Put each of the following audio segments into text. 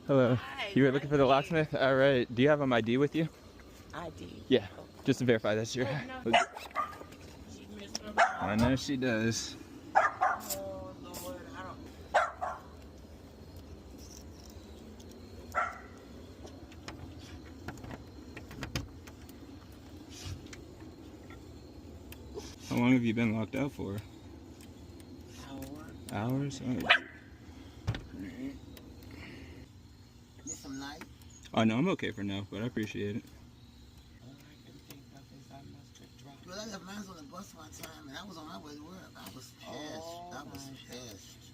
Hello. Hi, You were looking for the locksmith? All right. Do you have ID with you? ID. Yeah. Just to verify that's your. Oh, no. She missed her mom. I know she does. Oh, Lord, I don't. How long have you been locked out for? Hour. Hours? Oh, Need some light? oh no, I'm okay for now, but I appreciate it. All I can think of is I must have dropped. Well, I left mine on the bus one time, and I was on my way to work. I was pissed. Oh, I was my pissed.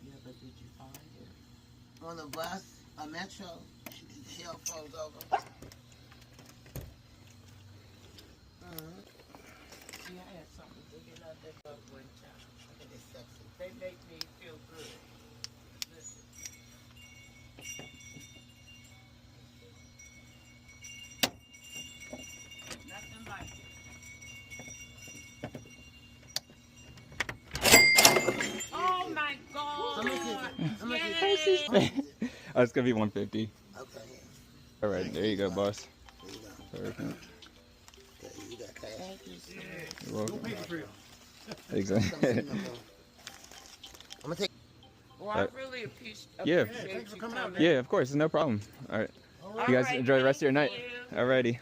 Yeah, but did you find it? On the bus, a metro, the hill falls over. See, I had something digging up that up one time. I think it's sexy. They make me feel good. Listen. Nothing like it. Oh my God! How much is it? How much is it? Yay! How much is it? Oh, it's gonna be 150. Okay. All right, there you go, boss. There you go. Perfect. Okay, you got cash. Thank you, sir. You're welcome. I'm Exactly. gonna take. Well, I really appreciate Yeah. you coming. Yeah, of course, no problem. All right. You guys enjoy the rest of your night. Thank you. Alrighty.